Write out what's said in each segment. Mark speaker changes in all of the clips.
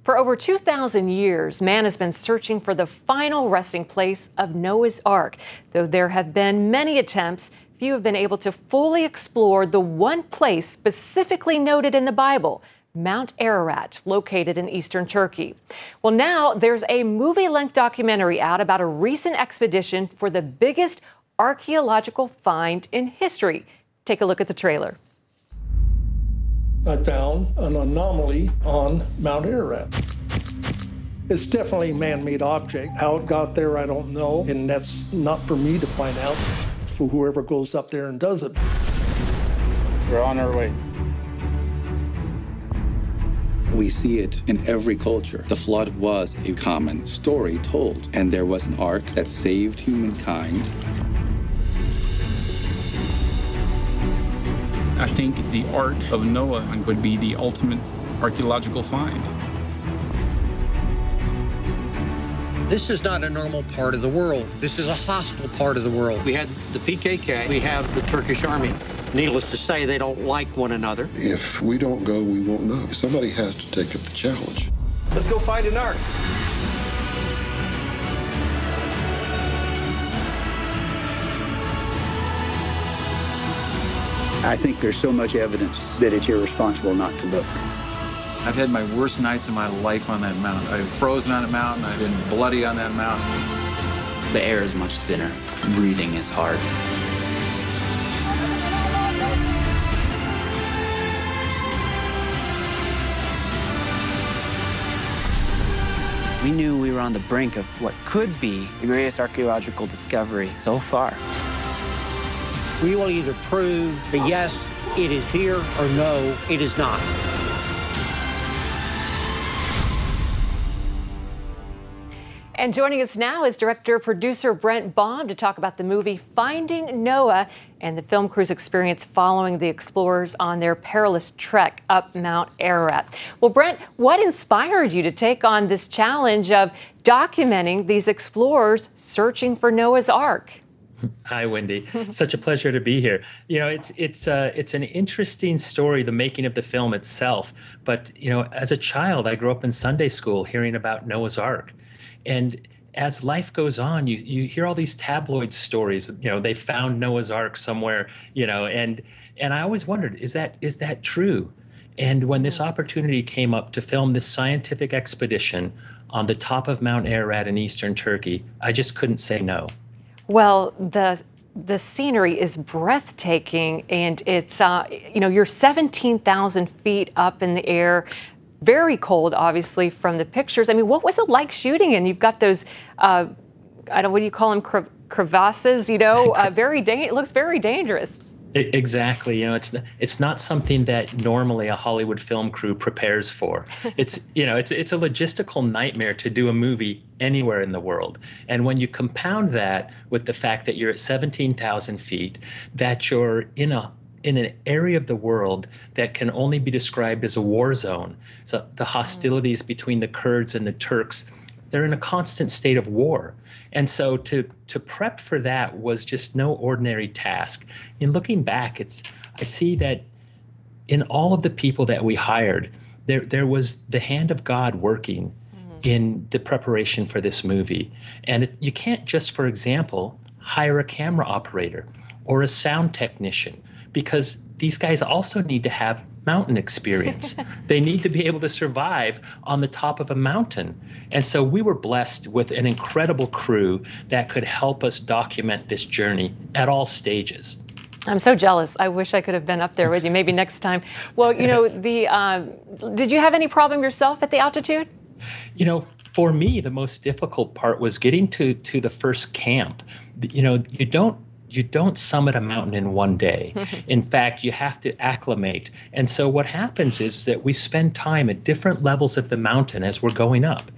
Speaker 1: For over 2,000 years, man has been searching for the final resting place of Noah's Ark. Though there have been many attempts, few have been able to fully explore the one place specifically noted in the Bible, Mount Ararat, located in eastern Turkey. Well, now there's a movie-length documentary out about a recent expedition for the biggest archaeological find in history. Take a look at the trailer.
Speaker 2: I found an anomaly on Mount Ararat. It's definitely a man-made object. How it got there, I don't know, and that's not for me to find out. For whoever goes up there and does it.
Speaker 3: We're on our way.
Speaker 4: We see it in every culture. The flood was a common story told, and there was an ark that saved humankind.
Speaker 3: I think the Ark of Noah would be the ultimate archaeological find.
Speaker 5: This is not a normal part of the world. This is a hostile part of the world. We had the PKK, we have the Turkish army. Needless to say, they don't like one another.
Speaker 6: If we don't go, we won't know. Somebody has to take up the challenge.
Speaker 7: Let's go find an ark.
Speaker 8: I think there's so much evidence that it's irresponsible not to look.
Speaker 9: I've had my worst nights of my life on that mountain. I've frozen on that mountain. I've been bloody on that mountain.
Speaker 10: The air is much thinner. Breathing is hard. We knew we were on the brink of what could be the greatest archaeological discovery so far.
Speaker 5: We will either prove that yes, it is here, or no, it is not.
Speaker 1: And joining us now is director-producer Brent Baum to talk about the movie Finding Noah and the film crew's experience following the explorers on their perilous trek up Mount Ararat. Well, Brent, what inspired you to take on this challenge of documenting these explorers searching for Noah's Ark?
Speaker 11: Hi, Wendy. Such a pleasure to be here. You know, it's an interesting story, the making of the film itself. But, you know, as a child, I grew up in Sunday school hearing about Noah's Ark. And as life goes on, you hear all these tabloid stories. You know, they found Noah's Ark somewhere, you know, and I always wondered, is that true? And when this opportunity came up to film this scientific expedition on the top of Mount Ararat in eastern Turkey, I just couldn't say no.
Speaker 1: Well, the scenery is breathtaking, and it's, you know, you're 17,000 feet up in the air, very cold, obviously, from the pictures. I mean, what was it like shooting? And you've got those, what do you call them, crevasses, you know, it looks very dangerous.
Speaker 11: Exactly. You know, it's not something that normally a Hollywood film crew prepares for. It's, you know, it's a logistical nightmare to do a movie anywhere in the world. And when you compound that with the fact that you're at 17,000 feet, that you're in an area of the world that can only be described as a war zone. So the hostilities between the Kurds and the Turks, they're in a constant state of war. And so to prep for that was just no ordinary task. In looking back, I see that in all of the people that we hired, there was the hand of God working in the preparation for this movie. And you can't just, for example, hire a camera operator or a sound technician, because these guys also need to have mountain experience. They need to be able to survive on the top of a mountain. And so we were blessed with an incredible crew that could help us document this journey at all stages.
Speaker 1: I'm so jealous. I wish I could have been up there with you, maybe next time. Well, you know, did you have any problem yourself at the altitude?
Speaker 11: You know, for me, the most difficult part was getting to the first camp. You know, you don't summit a mountain in one day. In fact, you have to acclimate. And so what happens is that we spend time at different levels of the mountain as we're going up.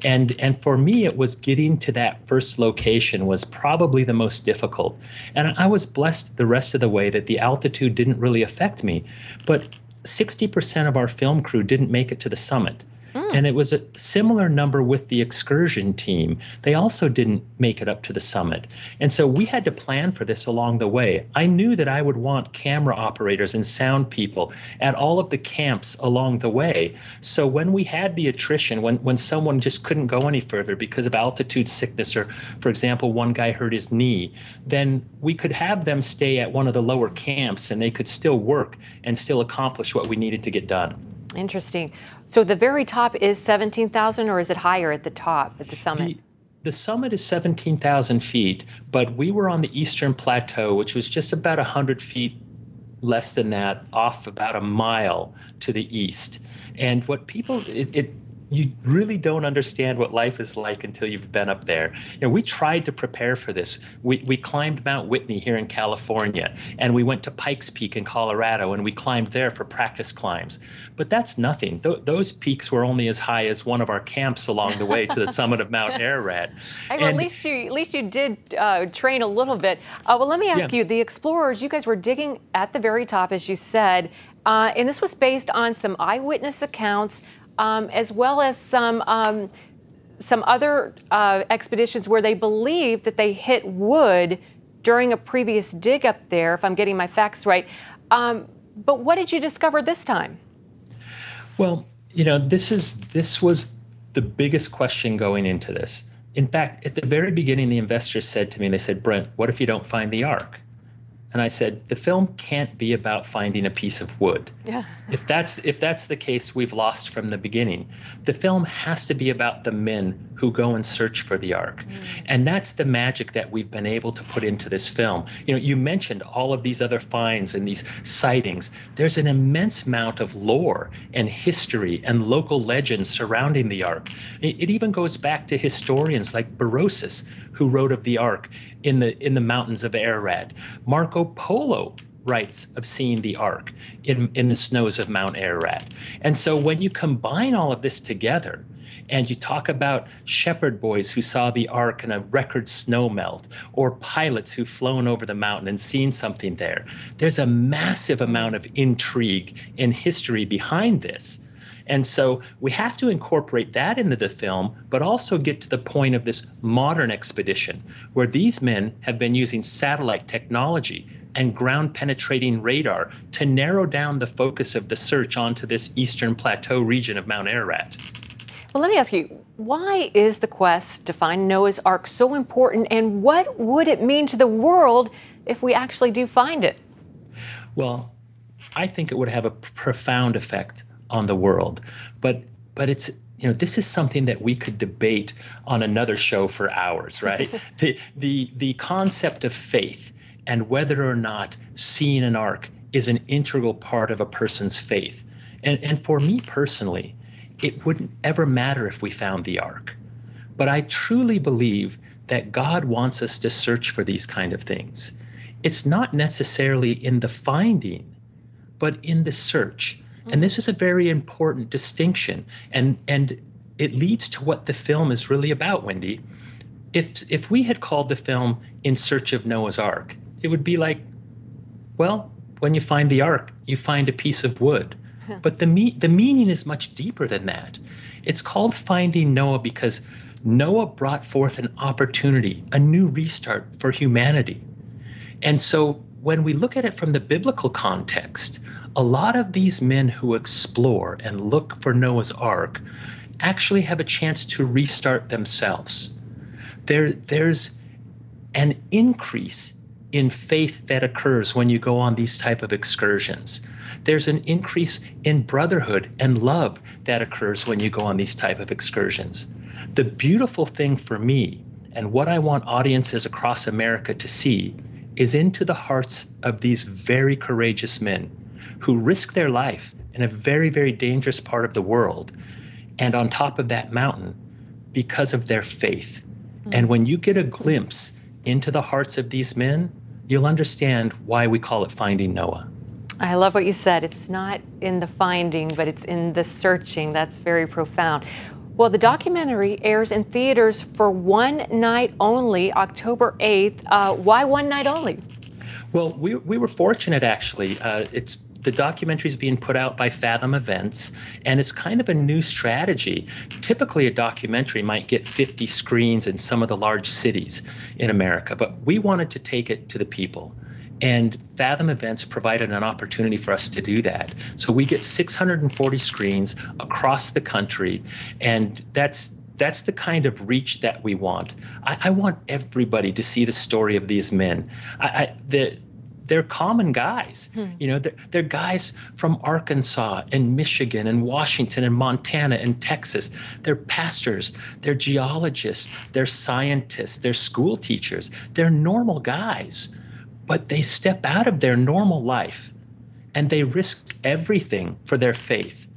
Speaker 11: And for me, it was getting to that first location was probably the most difficult. And I was blessed the rest of the way that the altitude didn't really affect me. But 60% of our film crew didn't make it to the summit. And it was a similar number with the excursion team. They also didn't make it up to the summit. And so we had to plan for this along the way. I knew that I would want camera operators and sound people at all of the camps along the way. So when we had the attrition, when someone just couldn't go any further because of altitude sickness, or for example, one guy hurt his knee, then we could have them stay at one of the lower camps and they could still work and still accomplish what we needed to get done.
Speaker 1: Interesting. So the very top is 17,000, or is it higher at the top, at the summit?
Speaker 11: The summit is 17,000 feet, but we were on the Eastern Plateau, which was just about 100 feet less than that, off about a mile to the east. And what people, you really don't understand what life is like until you've been up there. You know, we tried to prepare for this. We climbed Mount Whitney here in California, and we went to Pikes Peak in Colorado, and we climbed there for practice climbs. But that's nothing. Those peaks were only as high as one of our camps along the way to the summit of Mount Ararat.
Speaker 1: Well, at least you did train a little bit. Well, let me ask you, the explorers, you guys were digging at the very top, as you said, and this was based on some eyewitness accounts, as well as some other expeditions where they believe that they hit wood during a previous dig up there, if I'm getting my facts right. But what did you discover this time?
Speaker 11: Well, you know, this was the biggest question going into this. In fact, at the very beginning, the investors said to me, they said, "Brent, what if you don't find the Ark?" And I said, the film can't be about finding a piece of wood.
Speaker 1: Yeah.
Speaker 11: If that's the case, we've lost from the beginning. The film has to be about the men who go and search for the Ark. And that's the magic that we've been able to put into this film. You know, you mentioned all of these other finds and these sightings. There's an immense amount of lore and history and local legends surrounding the Ark. It even goes back to historians like Berosus, who wrote of the Ark in the mountains of Ararat. Marco Polo writes of seeing the Ark in the snows of Mount Ararat. And so when you combine all of this together, and you talk about shepherd boys who saw the Ark in a record snow melt, or pilots who've flown over the mountain and seen something there, there's a massive amount of intrigue and history behind this. And so we have to incorporate that into the film, but also get to the point of this modern expedition, where these men have been using satellite technology and ground-penetrating radar to narrow down the focus of the search onto this Eastern Plateau region of Mount Ararat.
Speaker 1: Well, let me ask you, why is the quest to find Noah's Ark so important, and what would it mean to the world if we actually do find it?
Speaker 11: Well, I think it would have a profound effect on the world, but it's, you know, this is something that we could debate on another show for hours, right? the concept of faith and whether or not seeing an Ark is an integral part of a person's faith. And for me personally, it wouldn't ever matter if we found the Ark. But I truly believe that God wants us to search for these kind of things. It's not necessarily in the finding, but in the search. And this is a very important distinction. And it leads to what the film is really about, Wendy. If we had called the film In Search of Noah's Ark, it would be like, well, when you find the Ark, you find a piece of wood. But the meaning is much deeper than that. It's called Finding Noah because Noah brought forth an opportunity, a new restart for humanity. And so when we look at it from the biblical context, a lot of these men who explore and look for Noah's Ark actually have a chance to restart themselves. There's an increase in faith that occurs when you go on these type of excursions. There's an increase in brotherhood and love that occurs when you go on these type of excursions. The beautiful thing for me, and what I want audiences across America to see, is into the hearts of these very courageous men who risk their life in a very, very dangerous part of the world, and on top of that mountain, because of their faith. And when you get a glimpse into the hearts of these men, you'll understand why we call it Finding Noah.
Speaker 1: I love what you said. It's not in the finding, but it's in the searching. That's very profound. Well, the documentary airs in theaters for one night only, October 8th. Why one night only?
Speaker 11: Well, we were fortunate, actually. the documentary is being put out by Fathom Events, and it's kind of a new strategy. Typically, a documentary might get 50 screens in some of the large cities in America, but we wanted to take it to the people. And Fathom Events provided an opportunity for us to do that. So we get 640 screens across the country, and that's the kind of reach that we want. I want everybody to see the story of these men. They're common guys. You know, they're guys from Arkansas and Michigan and Washington and Montana and Texas. They're pastors, they're geologists, they're scientists, they're school teachers. They're normal guys, but they step out of their normal life and they risk everything for their faith.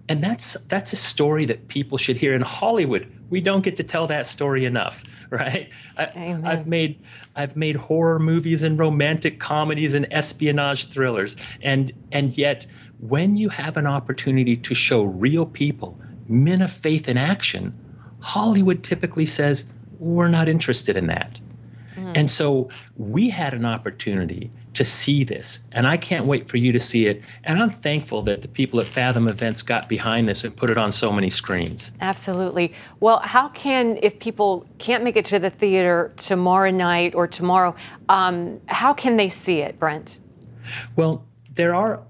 Speaker 11: And that's a story that people should hear. In Hollywood, we don't get to tell that story enough, right? I've made horror movies and romantic comedies and espionage thrillers, and yet when you have an opportunity to show real people, men of faith in action, Hollywood typically says, we're not interested in that. And so we had an opportunity to see this, and I can't wait for you to see it. And I'm thankful that the people at Fathom Events got behind this and put it on so many screens.
Speaker 1: Absolutely. Well, how can, if people can't make it to the theater tomorrow night or tomorrow, how can they see it, Brent?
Speaker 11: Well, there are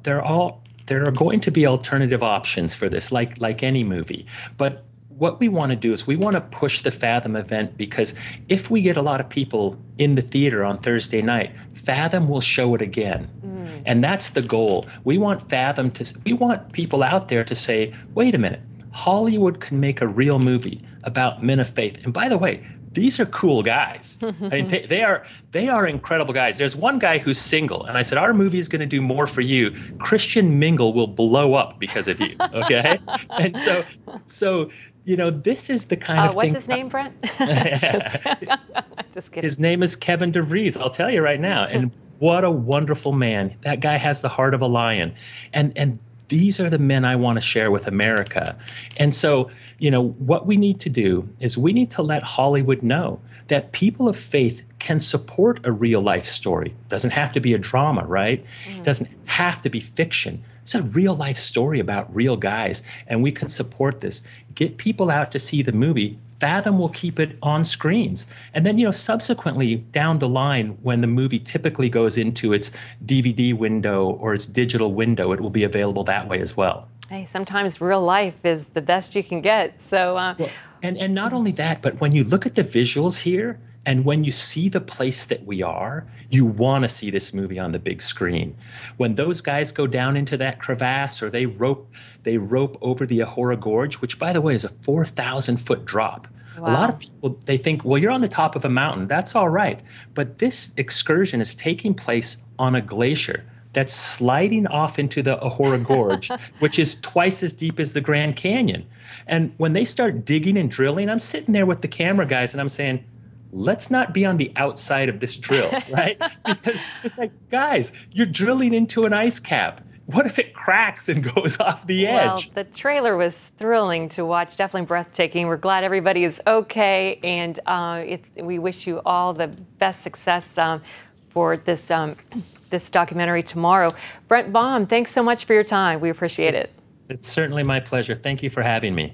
Speaker 11: going to be alternative options for this, like any movie, but what we want to do is we want to push the Fathom event, because if we get a lot of people in the theater on Thursday night, Fathom will show it again. And that's the goal. We want we want people out there to say, wait a minute, Hollywood can make a real movie about men of faith. And by the way, these are cool guys. I mean, they are incredible guys. There's one guy who's single, and I said, our movie is going to do more for you. Christian Mingle will blow up because of you, okay? And so you know, this is the kind of thing.
Speaker 1: What's his name, Brent? Just kidding.
Speaker 11: His name is Kevin DeVries, I'll tell you right now. And what a wonderful man. That guy has the heart of a lion. And these are the men I want to share with America. And so, you know, what we need to do is we need to let Hollywood know that people of faith can support a real life story. It doesn't have to be a drama, right? It doesn't have to be fiction. It's a real life story about real guys, and we can support this. Get people out to see the movie. Fathom will keep it on screens. And then, you know, subsequently down the line, when the movie typically goes into its DVD window or its digital window, it will be available that way as well.
Speaker 1: Hey, sometimes real life is the best you can get. So,
Speaker 11: well, and not only that, but when you look at the visuals here, and when you see the place that we are, you want to see this movie on the big screen. When those guys go down into that crevasse, or they rope over the Ahora Gorge, which, by the way, is a 4,000-foot drop. Wow. A lot of people, they think, well, you're on the top of a mountain. That's all right. But this excursion is taking place on a glacier that's sliding off into the Ahora Gorge, which is twice as deep as the Grand Canyon. And when they start digging and drilling, I'm sitting there with the camera guys, and I'm saying, let's not be on the outside of this drill, right? Because it's like, guys, you're drilling into an ice cap. What if it cracks and goes off the edge?
Speaker 1: Well, the trailer was thrilling to watch, definitely breathtaking. We're glad everybody is okay, and we wish you all the best success for this this documentary tomorrow. Brent Baum, thanks so much for your time. We appreciate it.
Speaker 11: It's certainly my pleasure. Thank you for having me.